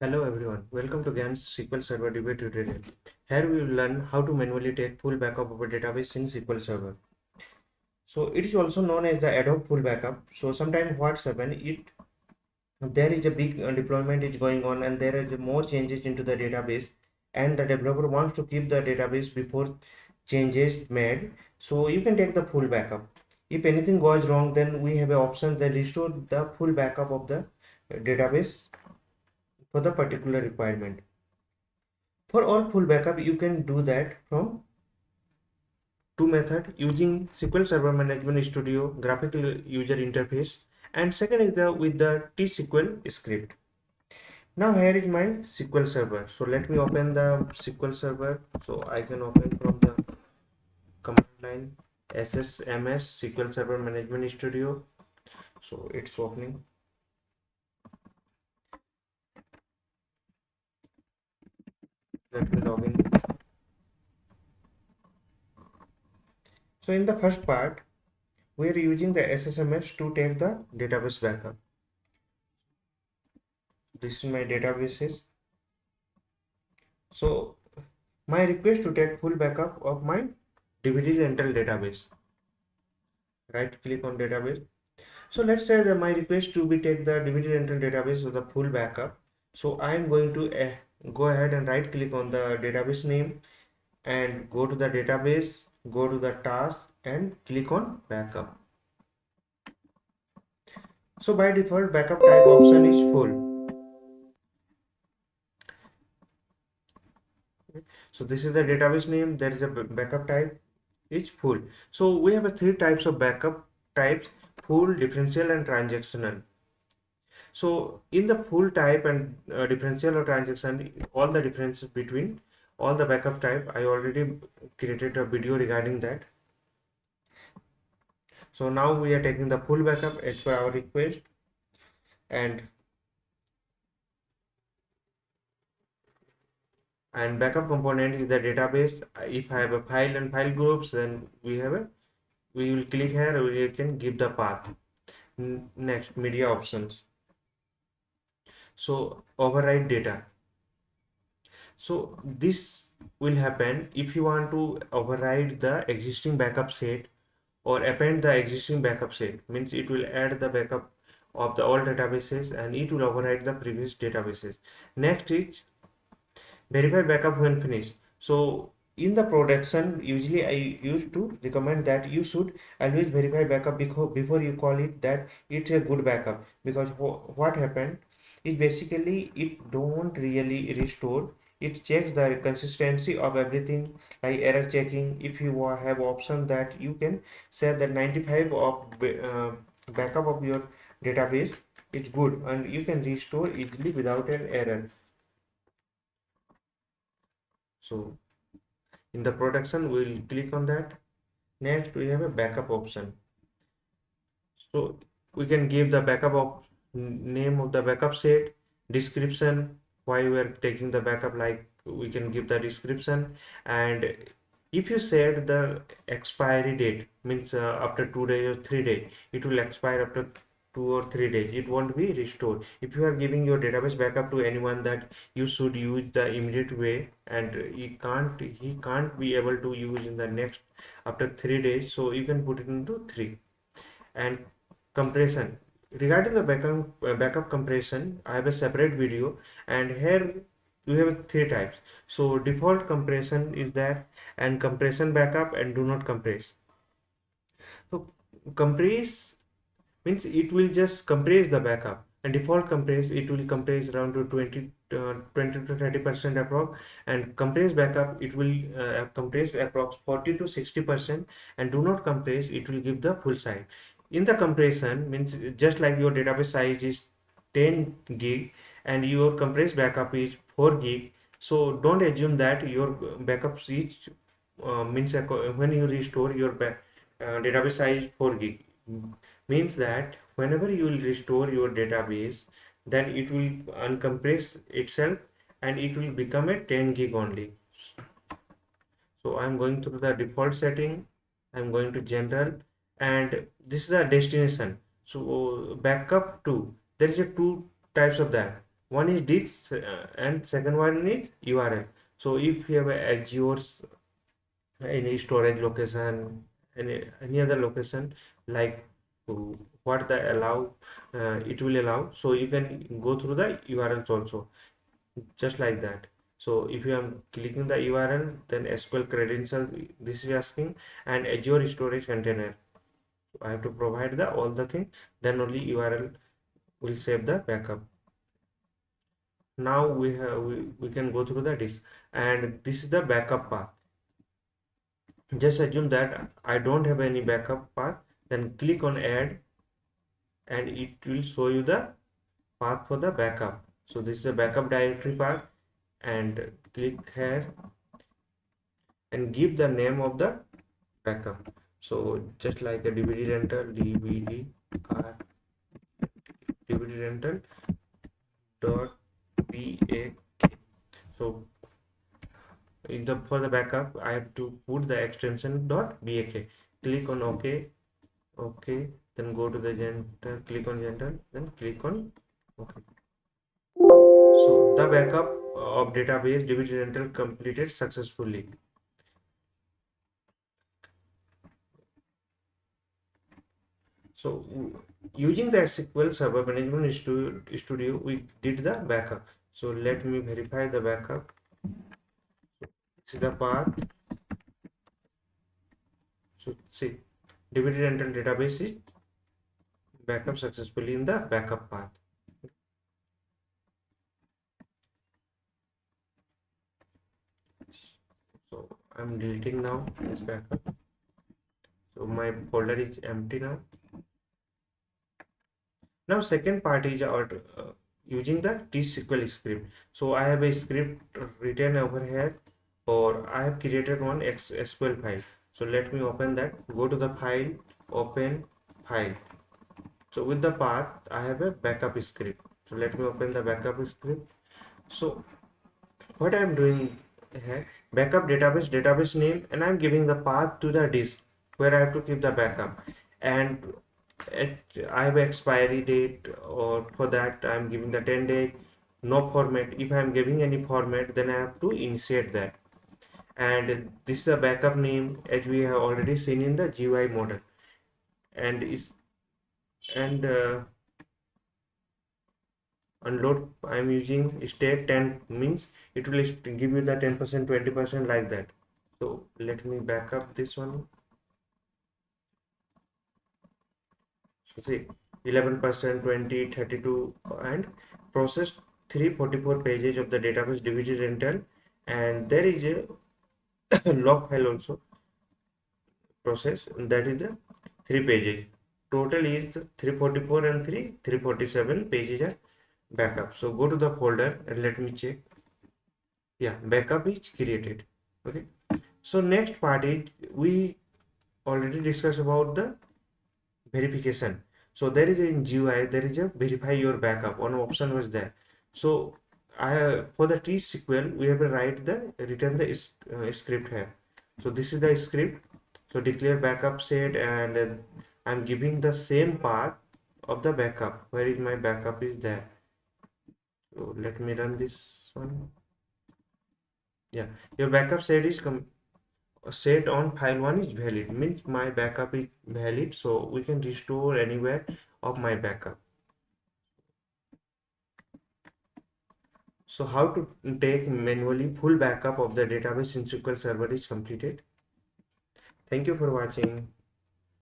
Hello everyone, welcome to GAN's SQL Server debate tutorial. Here we will learn how to manually take full backup of a database in SQL Server. So it is also known as the ad hoc full backup. So sometimes what's happen, there is a big deployment is going on and there is more changes into the database and the developer wants to keep the database before changes made. So you can take the full backup. If anything goes wrong, then we have an option that restore the full backup of the database for the particular requirement. For all full backup, you can do that from two methods using SQL Server Management Studio graphical user interface, and second is with the T Sql Script. Now here is my SQL Server. So let me open the SQL Server. So I can open from the command line SSMS SQL Server Management Studio. So it's opening. Let me log in. So in the first part, we are using the SSMS to take the database backup. This is my databases. So my request to take full backup of my DVD rental database. Right click on database. So let's say that my request to be take the DVD rental database with the full backup. So I'm going to go ahead and right click on the database name and go to the database, go to the task and click on backup. So by default backup type option is full. So this is the database name, there is a backup type, it's full. So we have three types of backup types: full, differential and transactional. So in the full type and differential or transaction, all the difference between all the backup type, I already created a video regarding that. So now we are taking the full backup as per our request, and backup component is the database. If I have a file and file groups, then we will click here, we can give the path. Next, media options. So override data. So this will happen if you want to override the existing backup set or append the existing backup set. Means it will add the backup of the all databases and it will override the previous databases. Next is verify backup when finished. So in the production, usually I used to recommend that you should always verify backup before you call it that it's a good backup, because what happened is basically it don't really restore. It checks the consistency of everything, like error checking. If you have option that you can set that 95 of backup of your database, it's good and you can restore easily without an error. So in the production, we will click on that. Next, we have a backup option. So we can give the backup of name of the backup set, description, why we are taking the backup, like we can give the description. And if you set the expiry date, means after 2 days or 3 days, it will expire after 2 or 3 days, it won't be restored. If you are giving your database backup to anyone that you should use the immediate way and he can't be able to use in the next after 3 days, so you can put it into 3. And compression, regarding the backup compression, I have a separate video, and here we have three types. So default compression is that, and compression backup, and do not compress. So compress means it will just compress the backup, and default compress, it will compress around to 20 to 30% approx, and compress backup, it will compress approx 40 to 60%, and do not compress, it will give the full size. In the compression means just like your database size is 10 gig and your compressed backup is 4 gig, so don't assume that your backups is means when you restore your database size 4 gig, means that whenever you will restore your database, then it will uncompress itself and it will become a 10 gig only. So I'm going through the default setting, I'm going to general, and this is the destination. So backup 2, there is a two types of that. One is disk and second one is URL. So if you have a Azure's any storage location, any other location, like what the allow it will allow, so you can go through the URLs also, just like that. So if you are clicking the URL, then SQL credential this is asking, and Azure storage container. So I have to provide the all the thing, then only URL will save the backup. Now we can go through the disk, and this is the backup path. Just assume that I don't have any backup path, then click on add, and it will show you the path for the backup. So this is a backup directory path, and click here and give the name of the backup. So just like a DVD rental, DVDRental.bak. So in the for the backup, I have to put the extension .bak. Click on OK, then go to the general, click on general, then click on OK. So the backup of database DVD rental completed successfully. So using the SQL Server Management Studio, we did the backup. So let me verify the backup. This is the path. So see, DVD rental database is backup successfully in the backup path. So I'm deleting now this backup. So my folder is empty now. Now second part is our using the T Sql script. So I have a script written over here, or I have created one SQL file. So let me open that. Go to the file, open file. So with the path, I have a backup script. So let me open the backup script. So what I am doing here, backup database name, and I am giving the path to the disk where I have to keep the backup, and I have expiry date, or for that I am giving the 10 day. No format. If I am giving any format, then I have to initiate that. And this is the backup name, as we have already seen in the GUI model, and is and unload I am using state 10, means it will give you the 10%, 20% like that. So let me back up this one. So see, 11%, 20, 32, and processed 344 pages of the database DVD rental, and there is a log file also process, that is the 3 pages. Total is 344 and 347 pages are backup. So go to the folder and let me check. Yeah, backup is created. Okay, so next part is, we already discussed about the verification. So there is in GUI, there is a verify your backup, one option was there. So for the T SQL, we have to written the script here. So this is the script. So declare backup set, and I'm giving the same path of the backup. Where is my backup is there? So let me run this one. Yeah, your backup set is set on file 1 is valid, means my backup is valid, so we can restore anywhere of my backup. So how to take manually full backup of the database in SQL Server is completed. Thank you for watching.